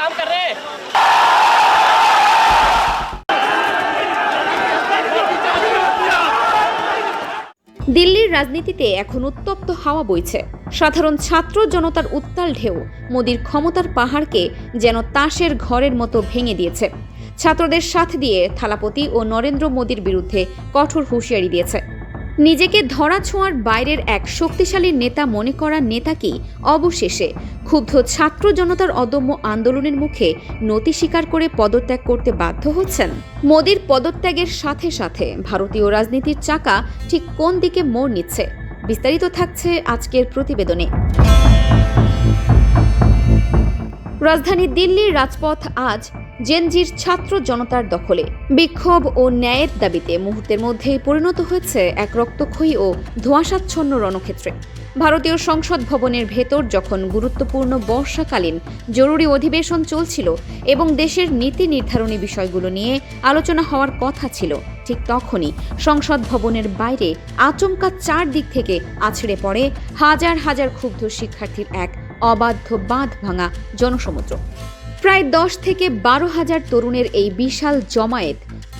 काम कर रहे हैं। দিল্লির রাজনীতিতে এখন উত্তপ্ত হাওয়া বইছে। সাধারণ ছাত্র জনতার উত্তাল ঢেউ মোদির ক্ষমতার পাহাড়কে যেন তাসের ঘরের মতো ভেঙে দিয়েছে। ছাত্রদের সাথ দিয়ে থালাপতি ও নরেন্দ্র মোদির বিরুদ্ধে কঠোর হুঁশিয়ারি দিয়েছে। নিজেকে ধরাছোঁয়ার বাইরের এক শক্তিশালী নেতা মনে করা নেতাকেই অবশেষে ক্ষুব্ধ ছাত্র জনতার অদম্য আন্দোলনের মুখে নতি স্বীকার করে পদত্যাগ করতে বাধ্য হচ্ছেন। মোদির পদত্যাগের সাথে সাথে ভারতীয় রাজনীতির চাকা ঠিক কোন দিকে মোড় নিচ্ছে, বিস্তারিত থাকছে আজকের প্রতিবেদনে। রাজধানী দিল্লির রাজপথ আজ জেনজির ছাত্র জনতার দখলে। বিক্ষোভ ও ন্যায়ের দাবিতে মুহূর্তের মধ্যেই পরিণত হয়েছে এক রক্তক্ষয়ী ও ধোঁয়াশাচ্ছন্ন রণক্ষেত্রে। ভারতীয় সংসদ ভবনের ভেতর যখন গুরুত্বপূর্ণ বর্ষাকালীন জরুরি অধিবেশন চলছিল এবং দেশের নীতি নির্ধারণী বিষয়গুলো নিয়ে আলোচনা হওয়ার কথা ছিল, ঠিক তখনই সংসদ ভবনের বাইরে আচমকা চারদিক থেকে আছড়ে পড়ে হাজার হাজার ক্ষুব্ধ শিক্ষার্থীর এক অবাধ্য বাঁধ ভাঙা জনসমুদ্র। প্রায় 10 থেকে 12 হাজার তরুণের এই বিশাল জমায়েত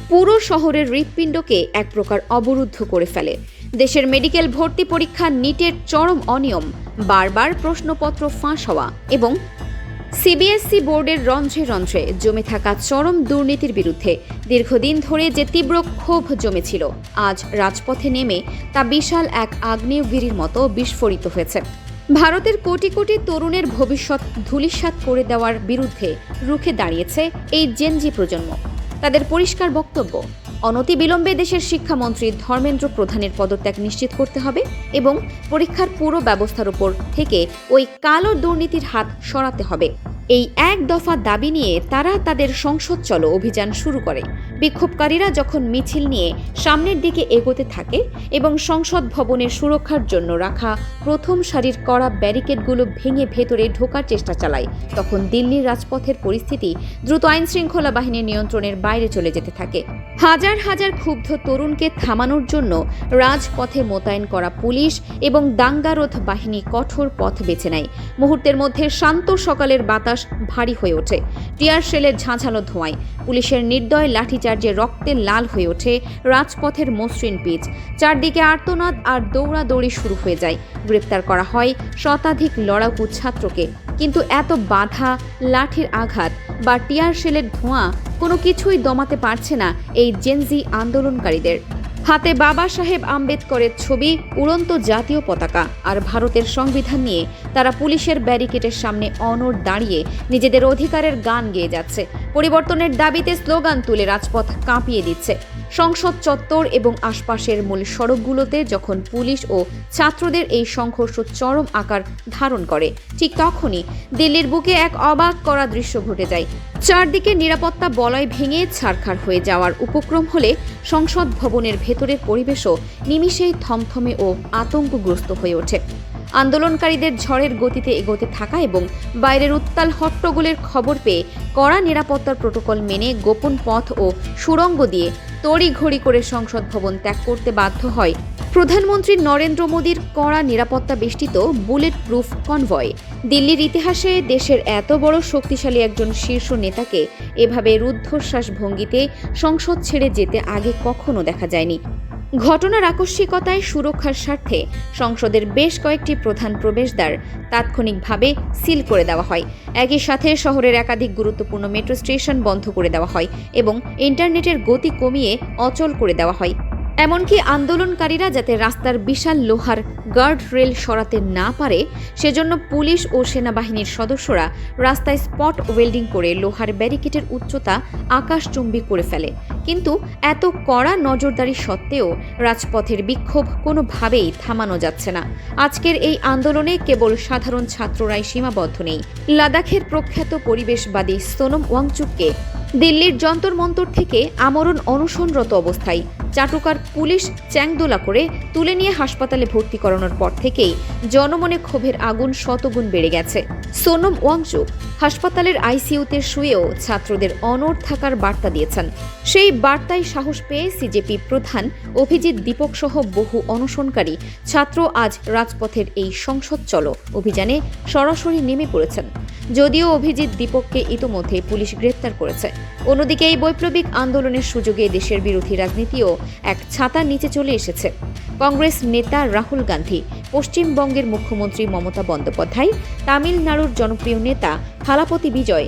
পুরো শহরের হৃৎপিণ্ডকে এক প্রকার অবরুদ্ধ করে ফেলে। দেশের মেডিকেল ভর্তি পরীক্ষা নিটের চরম অনিয়ম, বারবার প্রশ্নপত্র ফাঁস হওয়া এবং সিবিএসই বোর্ডের রন্ধ্রে রন্ধ্রে জমে থাকা চরম দুর্নীতির বিরুদ্ধে দীর্ঘদিন ধরে যে তীব্র ক্ষোভ জমেছিল, আজ রাজপথে নেমে তা বিশাল এক আগ্নেয়গিরির মতো বিস্ফোরিত হয়েছে। ভারতের কোটি কোটি তরুণের ভবিষ্যৎ ধূলিসাৎ করে দেওয়ার বিরুদ্ধে রুখে দাঁড়িয়েছে এই জেনজি প্রজন্ম। তাদের পরিষ্কার বক্তব্য, অনতিবিলম্বে দেশের শিক্ষামন্ত্রী ধর্মেন্দ্র প্রধানের পদত্যাগ নিশ্চিত করতে হবে এবং পরীক্ষার পুরো ব্যবস্থার উপর থেকে ওই কালো দুর্নীতির হাত সরাতে হবে। এই এক দফা দাবি নিয়ে তারা তাদের সংসদ চলো অভিযান শুরু করে। বিক্ষোভকারীরা যখন মিছিল নিয়ে সামনের দিকে এগোতে থাকে এবং সংসদ ভবনের সুরক্ষার জন্য রাখা প্রথম সারির কড়া ব্যারিকেডগুলো ভেঙে ভেতরে ঢোকার চেষ্টা চালায়, তখন দিল্লির রাজপথের পরিস্থিতি দ্রুত আইন শৃঙ্খলা বাহিনীর নিয়ন্ত্রণের বাইরে চলে যেতে থাকে। হাজার হাজার ক্ষুব্ধ তরুণকে থামানোর জন্য রাজপথে মোতায়েন করা পুলিশ এবং দাঙ্গারোধ বাহিনী কঠোর পথ বেছে নেয়। মুহূর্তের মধ্যে শান্ত সকালের বাতাস ভারী হয়ে ওঠে। টিয়ার শেলের ঝাঁঝালো ধোঁয়ায় পুলিশের নির্দয় লাঠিচার্জে রক্তে লাল হয়ে ওঠে রাজপথের মসৃণ পিচ। চারদিকে আর্তনাদ আর দৌড়াদৌড়ি শুরু হয়ে যায়। গ্রেপ্তার করা হয় শতাধিক লড়াকু ছাত্রকে, কিন্তু এত বাধা, লাঠির আঘাত বা টিয়ার শেলের ধোঁয়া কোনো কিছুই দমাতে পারছে না এই জেনজি আন্দোলনকারীদের। হাতে বাবা সাহেব আম্বেদকরের ছবি, উড়ন্ত জাতীয় পতাকা আর ভারতের সংবিধান নিয়ে তারা পুলিশের ব্যারিকেডের সামনে অনড় দাঁড়িয়ে নিজেদের অধিকারের গান গেয়ে যাচ্ছে। পরিবর্তনের দাবিতে স্লোগান তুলে রাজপথ কাঁপিয়ে দিচ্ছে। সংসদ চত্বর এবং আশপাশের মূল সড়কগুলোতে যখন পুলিশ ও ছাত্রদের এই সংঘর্ষ চরম আকার ধারণ করে, ঠিক তখনই দিল্লির বুকে এক অবাক করা দৃশ্য ঘটে যায়। চারদিকে নিরাপত্তা বলয় ভেঙে ছারখার হয়ে যাওয়ার উপক্রম হলে সংসদ ভবনের ভেতরের পরিবেশও নিমিষেই থমথমে ও আতঙ্কগ্রস্ত হয়ে ওঠে। আন্দোলনকারীদের ঝড়ের গতিতে এগোতে থাকা এবং বাইরের উত্তাল হট্টগোলের খবর পেয়ে কড়া নিরাপত্তার প্রোটোকল মেনে গোপন পথ ও সুড়ঙ্গ দিয়ে তড়িঘড়ি করে সংসদ ভবন ত্যাগ করতে বাধ্য হয় প্রধানমন্ত্রী নরেন্দ্র মোদির কড়া নিরাপত্তা বেষ্টিত বুলেট প্রুফ কনভয়। দিল্লির ইতিহাসে দেশের এত বড় শক্তিশালী একজন শীর্ষ নেতাকে এভাবে রুদ্ধশ্বাস ভঙ্গিতে সংসদ ছেড়ে যেতে আগে কখনো দেখা যায়নি। ঘটনার আকস্মিকতায় সুরক্ষার স্বার্থে সংসদের বেশ কয়েকটি প্রধান প্রবেশদ্বার তাৎক্ষণিকভাবে সিল করে দেওয়া হয়। একই সাথে শহরের একাধিক গুরুত্বপূর্ণ মেট্রো স্টেশন বন্ধ করে দেওয়া হয় এবং ইন্টারনেটের গতি কমিয়ে অচল করে দেওয়া হয়। এমনকি আন্দোলনকারীরা যাতে রাস্তার বিশাল লোহার গার্ড রেল সরাতে না পারে সেজন্য পুলিশ ও সেনাবাহিনীর সদস্যরা রাস্তায় স্পট ওয়েল্ডিং করে লোহার ব্যারিকেডের উচ্চতা আকাশচুম্বী করে ফেলে। কিন্তু এত কড়া নজরদারি সত্ত্বেও রাজপথের বিক্ষোভ কোনোভাবেই থামানো যাচ্ছে না। আজকের এই আন্দোলনে কেবল সাধারণ ছাত্ররাই সীমাবদ্ধ নেই। লাদাখের প্রখ্যাত পরিবেশবাদী সোনম ওয়াংচুককে দিল্লির যন্তর মন্তর থেকে আমরণ অনশনরত অবস্থায় চাটুকার পুলিশ চ্যাংদোলা করে তুলে নিয়ে হাসপাতালে ভর্তি করানোর পর থেকেই জনমনে ক্ষোভের আগুন শতগুণ বেড়ে গেছে। সোনম ওয়াংচুক হাসপাতালের আইসিইউতে শুয়েও ছাত্রদের অনড় থাকার বার্তা দিয়েছেন। সেই বার্তায় সাহস পেয়ে সিজেপি প্রধান অভিজিৎ দীপক সহ বহু অনশনকারী ছাত্র আজ রাজপথের এই সংসদ চলো অভিযানে সরাসরি নেমে পড়েছেন। যদিও অভিজিৎ দীপককে ইতোমধ্যে পুলিশ গ্রেপ্তার করেছে। অন্যদিকে এই বৈপ্লবিক আন্দোলনের সুযোগে দেশের বিরোধী রাজনীতিও এক ছাতার নিচে চলে এসেছে। কংগ্রেস নেতা রাহুল গান্ধী, পশ্চিমবঙ্গের মুখ্যমন্ত্রী মমতা বন্দ্যোপাধ্যায়, তামিলনাড়ুর জনপ্রিয় নেতা থালাপতি বিজয়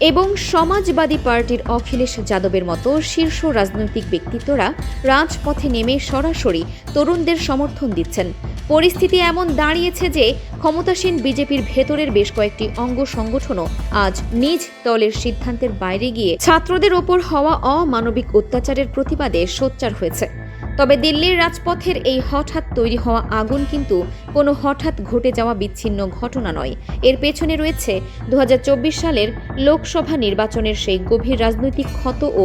এবং সমাজবাদী পার্টির অখিলেশ যাদবের মতো শীর্ষ রাজনৈতিক ব্যক্তিত্বরা রাজপথে নেমে সরাসরি তরুণদের সমর্থন দিচ্ছেন। পরিস্থিতি এমন দাঁড়িয়েছে যে ক্ষমতাসীন বিজেপির ভেতরের বেশ কয়েকটি অঙ্গ সংগঠনও আজ নিজ দলের সিদ্ধান্তের বাইরে গিয়ে ছাত্রদের ওপর হওয়া অমানবিক অত্যাচারের প্রতিবাদে সোচ্চার হয়েছে। তবে দিল্লির রাজপথের এই হঠাৎ তৈরি হওয়া আগুন কিন্তু কোনো হঠাৎ ঘটে যাওয়া বিচ্ছিন্ন ঘটনা নয়। এর পেছনে রয়েছে 2024 সালের লোকসভা নির্বাচনের সেই গভীর রাজনৈতিক ক্ষত ও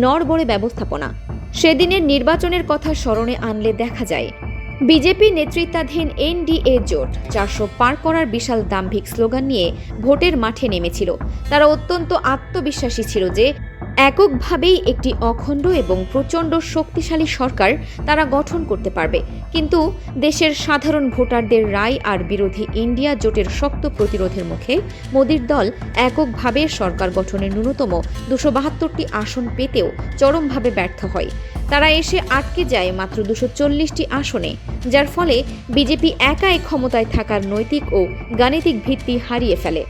নড়বড়ে ব্যবস্থাপনা। সেদিনের নির্বাচনের কথা স্মরণে আনলে দেখা যায় বিজেপি নেতৃত্বাধীন এনডিএ জোট 400 পার করার বিশাল দাম্ভিক স্লোগান নিয়ে ভোটের মাঠে নেমেছিল। তারা অত্যন্ত আত্মবিশ্বাসী ছিল যে এককভাবেই একটি অখণ্ড এবং প্রচণ্ড শক্তিশালী সরকার তারা গঠন করতে পারবে। কিন্তু দেশের সাধারণ ভোটারদের রায় আর বিরোধী ইন্ডিয়া জোটের শক্ত প্রতিরোধের মুখে মোদির দল এককভাবে সরকার গঠনের ন্যূনতম 272টি আসন পেতেও চরমভাবে ব্যর্থ হয়। তারা এসে আটকে যায় মাত্র 240টি আসনে, যার ফলে বিজেপি একাই ক্ষমতায় থাকার নৈতিক ও গাণিতিক ভিত্তি হারিয়ে ফেলে।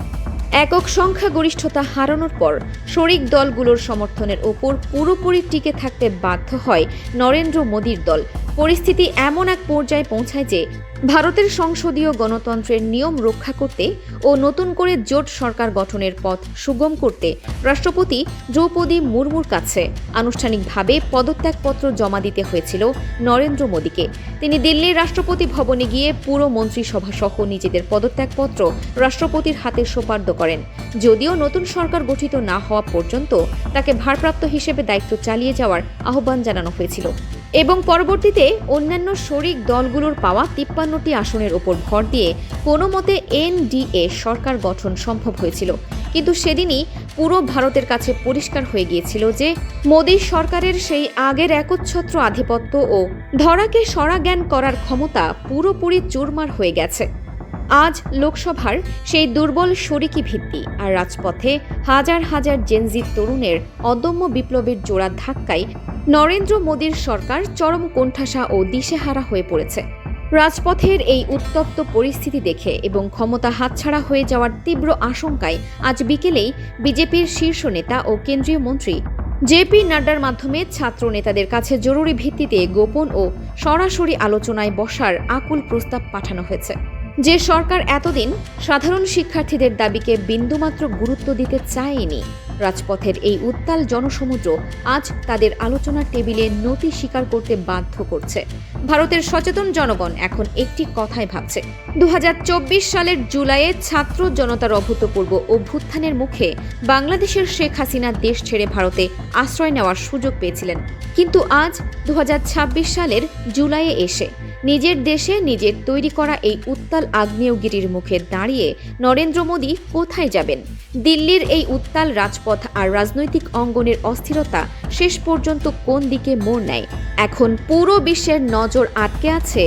একক সংখ্যাগরিষ্ঠতা হারানোর পর শরিক দলগুলোর সমর্থনের ওপর পুরোপুরি টিকে থাকতে বাধ্য হয় নরেন্দ্র মোদির দল। পরিস্থিতি এমন এক পর্যায়ে পৌঁছায় যে ভারতের সংসদীয় গণতন্ত্রের নিয়ম রক্ষা করতে ও নতুন করে জোট সরকার গঠনের পথ সুগম করতে রাষ্ট্রপতি দ্রৌপদী মুর্মুর কাছে আনুষ্ঠানিকভাবে পদত্যাগপত্র জমা দিতে হয়েছিল নরেন্দ্র মোদীকে। তিনি দিল্লির রাষ্ট্রপতি ভবনে গিয়ে পুরো মন্ত্রিসভা সহ নিজেদের পদত্যাগপত্র রাষ্ট্রপতির হাতে সোপর্দ করেন। যদিও নতুন সরকার গঠিত না হওয়া পর্যন্ত তাকে ভারপ্রাপ্ত হিসেবে দায়িত্ব চালিয়ে যাওয়ার আহ্বান জানানো হয়েছিল এবং পরবর্তীতে অন্যান্য শরিক দলগুলোর পাওয়া 53টি আসনের ওপর ভর দিয়ে কোনো মতে এনডিএ সরকার গঠন সম্ভব হয়েছিল। কিন্তু সেদিনই পুরো ভারতের কাছে পরিষ্কার হয়ে গিয়েছিল যে মোদী সরকারের সেই আগের একচ্ছত্র আধিপত্য ও ধরাকে সরাজ্ঞান করার ক্ষমতা পুরোপুরি চুরমার হয়ে গেছে। আজ লোকসভার সেই দুর্বল শরিকি ভিত্তি আর রাজপথে হাজার হাজার জেনজি তরুণের অদম্য বিপ্লবের জোড়া ধাক্কায় নরেন্দ্র মোদীর সরকার চরম কোণঠাসা ও দিশেহারা হয়ে পড়েছে। রাজপথের এই উত্তপ্ত পরিস্থিতি দেখে এবং ক্ষমতা হাতছাড়া হয়ে যাওয়ার তীব্র আশঙ্কায় আজ বিকেলেই বিজেপির শীর্ষ নেতা ও কেন্দ্রীয় মন্ত্রী জেপি নাড্ডার মাধ্যমে ছাত্র নেতাদের কাছে জরুরি ভিত্তিতে গোপন ও সরাসরি আলোচনায় বসার আকুল প্রস্তাব পাঠানো হয়েছে। যে সরকার এতদিন সাধারণ শিক্ষার্থীদের দাবিকে বিন্দুমাত্র গুরুত্ব দিতে চায়নি, রাজপথের এই উত্তাল জনসমুদ্র আজ তাদের আলোচনার টেবিলে নতি স্বীকার করতে বাধ্য করছে। ভারতের সচেতন জনগণ এখন একটি কথাই ভাবছে। 2024 সালের জুলাইয়ে ছাত্র জনতার অভূতপূর্ব অভ্যুত্থানের মুখে বাংলাদেশের শেখ হাসিনা দেশ ছেড়ে ভারতে আশ্রয় নেওয়ার সুযোগ পেয়েছিলেন। কিন্তু আজ 2026 সালের জুলাইয়ে এসে নিজের দেশে নিজের তৈরি করা এই উত্তাল আগ্নেয়গিরির মুখে দাঁড়িয়ে নরেন্দ্র মোদী কোথায় যাবেন? দিল্লির এই উত্তাল রাজপথ আর রাজনৈতিক অঙ্গনের অস্থিরতা শেষ পর্যন্ত কোন দিকে মোড় নেয়? এখন পুরো বিশ্বের নজর আটকে আছে